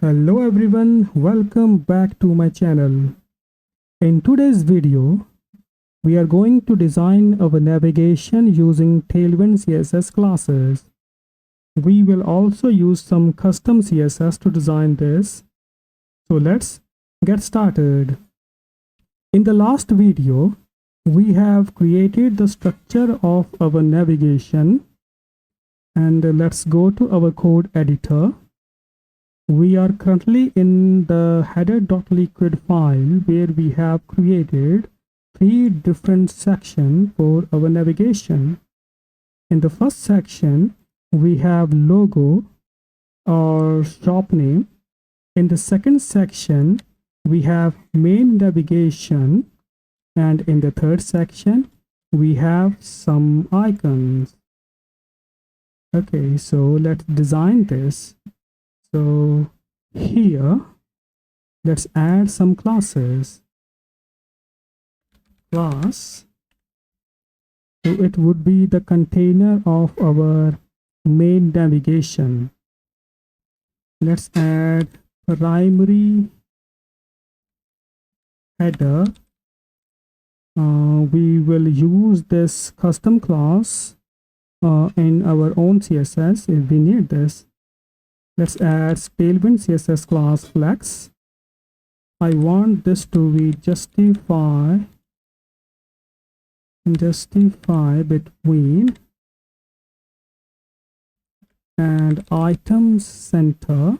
Hello everyone, welcome back to my channel. In today's video, we are going to design our navigation using Tailwind CSS classes. We will also use some custom CSS to design this. So let's get started. In the last video, we have created the structure of our navigation, and let's go to our code editor. We are currently in the header.liquid file where we have created 3 different sections for our navigation. In the first section, we have logo or shop name. In the second section, we have main navigation. And in the third section, we have some icons. Okay, so let's design this. So here, let's add some classes. Class, so it would be the container of our main navigation. Let's add primary header. We will use this custom class in our own CSS if we need this. Let's add Tailwind CSS class flex. I want this to be justify between and items center,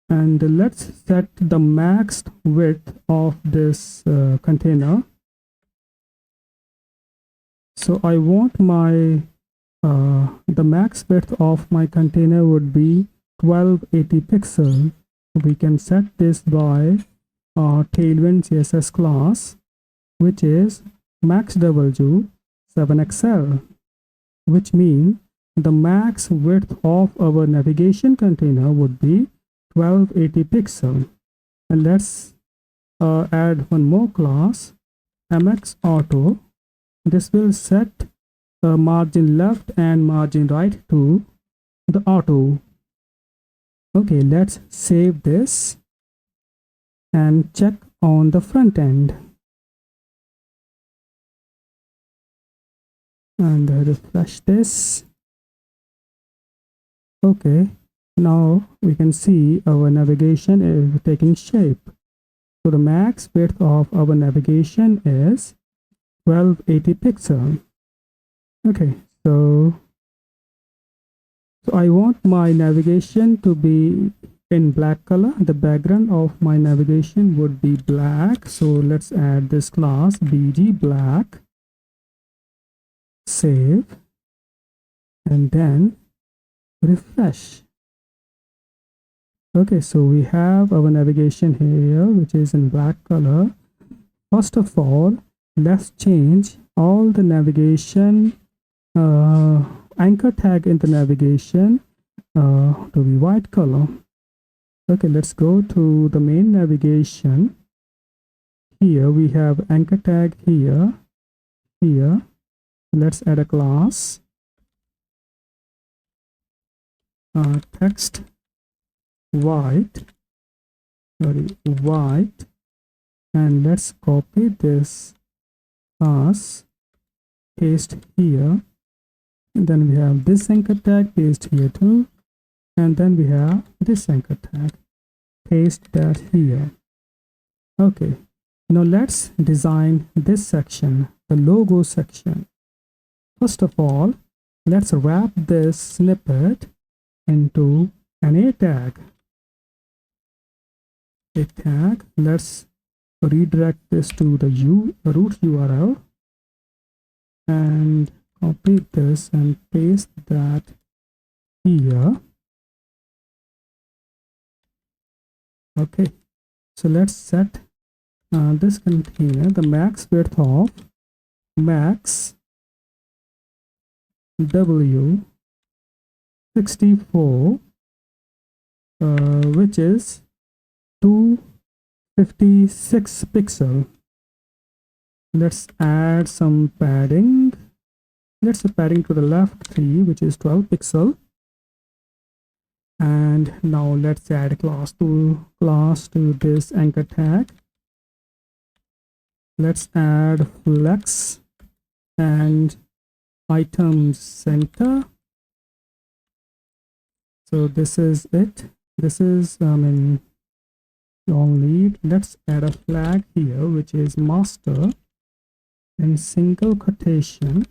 and let's set the max width of this container. So I want my the max width of my container would be 1280 pixel. We can set this by Tailwind CSS class, which is maxw7xl, which means the max width of our navigation container would be 1280 pixel. And let's add one more class, mxauto. This will set margin left and margin right to the auto. Okay, let's save this and check on the front end and refresh this. Okay, now we can see our navigation is taking shape. So the max width of our navigation is 1280 pixel. Okay, so I want my navigation to be in black color. The background of my navigation would be black. So let's add this class bg black, save, and then refresh. Okay, so we have our navigation here, which is in black color. First of all, let's change all the navigation anchor tag in the navigation to be white color. Okay, let's go to the main navigation. Here we have anchor tag here. Let's add a class text white, and let's copy this class, paste here, and then we have this anchor tag, paste here too, and then we have this anchor tag, paste that here. Okay, now let's design this section, the logo section. First of all, let's wrap this snippet into an a tag. Let's redirect this to the root URL and copy this and paste that here. Okay, so let's set this container the max width of max w64, which is 256 pixel. Let's add some padding Let's padding to the left 3, which is 12 pixel. And now let's add class to this anchor tag. Let's add flex and item center. So this is it. This is long lead. Let's add a flag here, which is master in single quotation.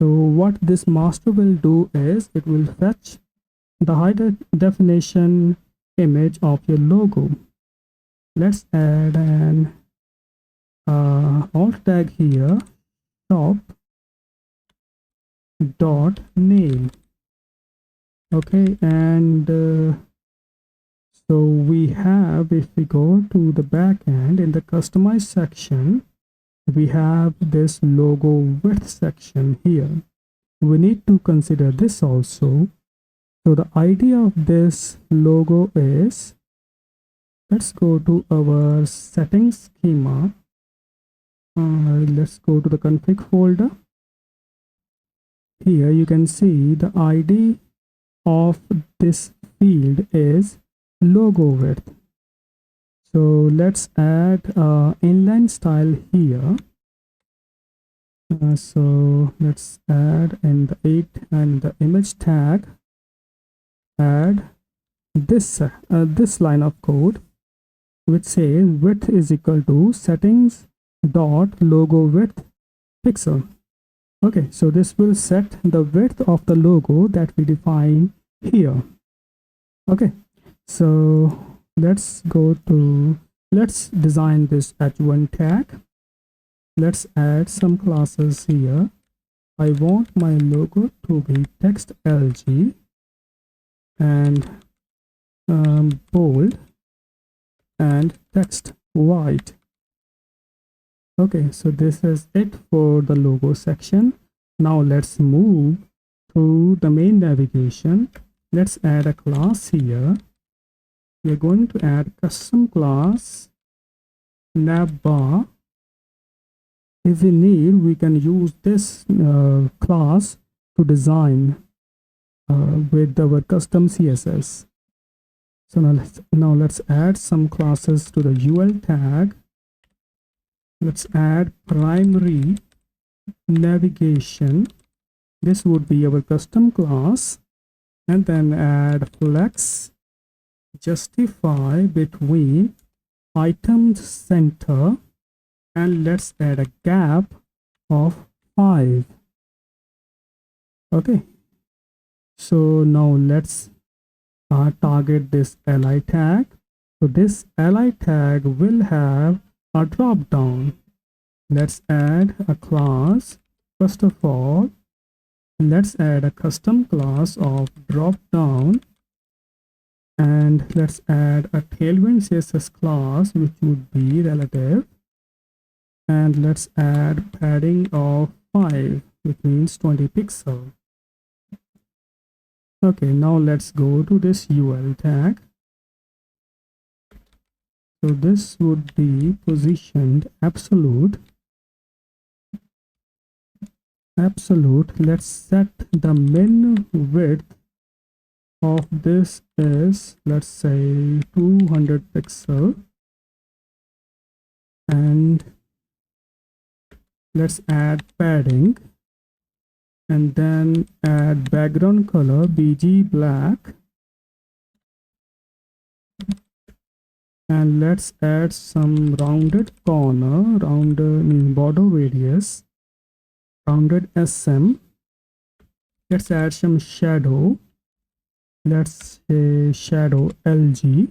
So what this master will do is it will fetch the high definition image of your logo. Let's add an alt tag here, shop dot name. Okay, and so we have, if we go to the back end in the customize section, we have this logo width section here. We need to consider this also. So the idea of this logo is, let's go to our settings schema. Let's go to the config folder. Here you can see the ID of this field is logo width. So let's add inline style here. So let's add in the 8 and the image tag, add this line of code which says width is equal to settings dot logo width pixel. Okay, so this will set the width of the logo that we define here. Okay, so let's design this h1 tag. Let's add some classes here. I want my logo to be text LG and bold and text white. Okay, so this is it for the logo section. Now let's move to the main navigation. Let's add a class here. We're going to add custom class navbar. If we need, we can use this class to design with our custom CSS. So now let's add some classes to the UL tag. Let's add primary navigation. This would be our custom class, and then add flex justify between items center, and let's add a gap of 5. Okay, so now let's target this li tag. So this li tag will have a drop down. Let's add a class. First of all, let's add a custom class of drop down, and let's add a Tailwind CSS class which would be relative, and let's add padding of 5, which means 20 pixel. Okay, now let's go to this UL tag. So this would be positioned absolute. Let's set the min width of this is, let's say, 200 pixel, and let's add padding, and then add background color BG black, and let's add some rounded corner, means border radius, rounded SM. Let's add some shadow. Let's say shadow LG,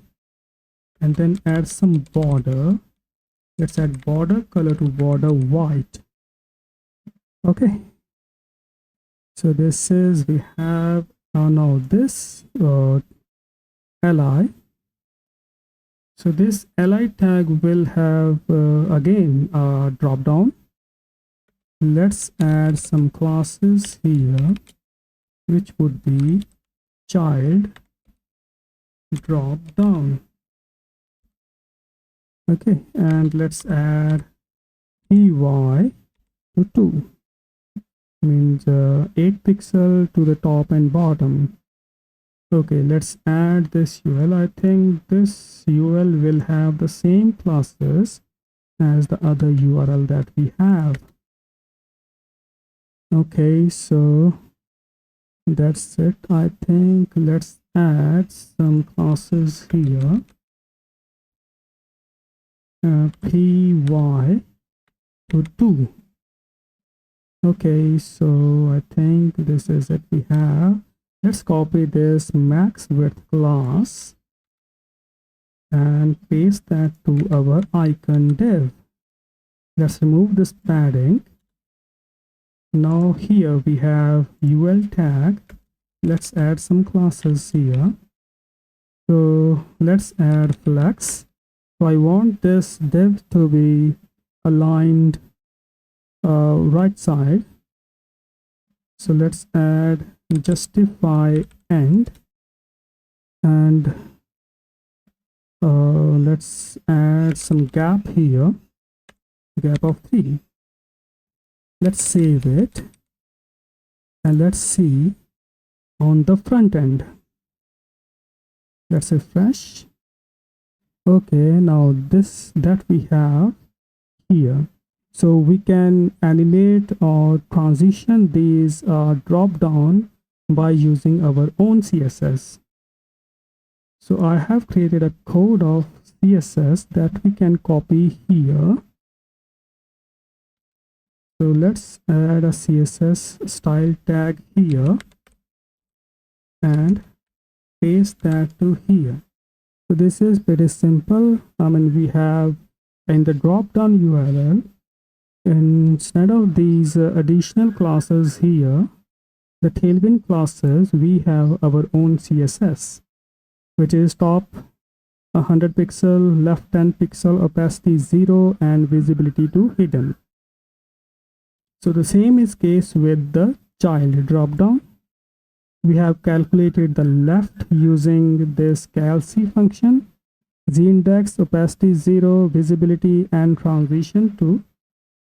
and then add some border. Let's add border color to border white. Okay, so this is, we have now this li. So this li tag will have again a drop down. Let's add some classes here, which would be child drop down. Okay, and let's add py to 2. means 8 pixel to the top and bottom. Okay, let's add this UL. I think this UL will have the same classes as the other URL that we have. Okay, so that's it. I think let's add some classes here. Py to 2. Okay, so I think this is it we have. Let's copy this max width class and paste that to our icon div. Let's remove this padding. Now here we have UL tag. Let's add some classes here. So let's add flex. So I want this div to be aligned right side. So let's add justify end, and let's add some gap here, gap of 3. Let's save it and let's see on the front end. Let's refresh. Okay, now this that we have here, so we can animate or transition these drop down by using our own CSS. So I have created a code of CSS that we can copy here. So let's add a CSS style tag here and paste that to here. So this is pretty simple. I mean, we have in the drop down URL, instead of these additional classes here, the Tailwind classes, we have our own CSS, which is top 100 pixel, left 10 pixel, opacity 0, and visibility to hidden. So the same is case with the child dropdown. We have calculated the left using this calc function, z-index, opacity 0, visibility, and transition to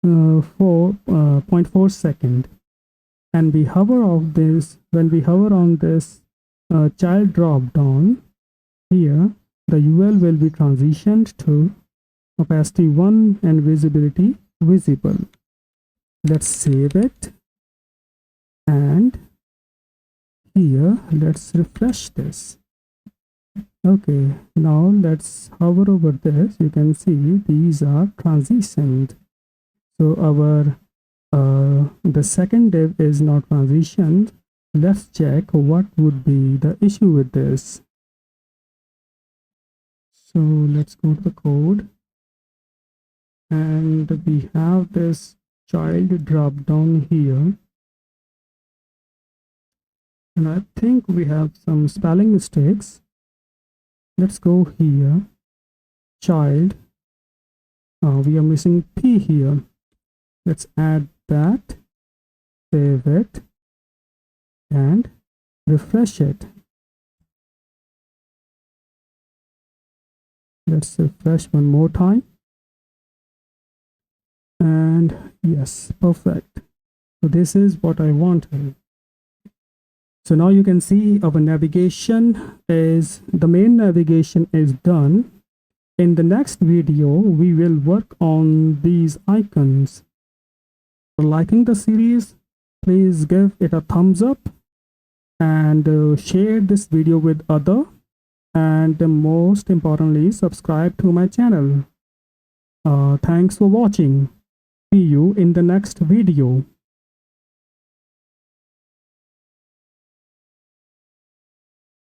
4.4 second. And we hover of this, when we hover on this child drop down here, the UL will be transitioned to opacity 1 and visibility visible. Let's save it, and here let's refresh this. Okay, now let's hover over this. You can see these are transitioned. So our the second div is not transitioned. Let's check what would be the issue with this. So let's go to the code, and we have this child drop down here, and I think we have some spelling mistakes. Let's go here, child, we are missing P here. Let's add that, save it, and refresh it. Let's refresh one more time, and yes, perfect. So this is what I wanted. So now you can see our navigation is, the main navigation is done. In the next video, we will work on these icons. For liking the series, please give it a thumbs up and share this video with others. And most importantly, subscribe to my channel. Thanks for watching. See you in the next video.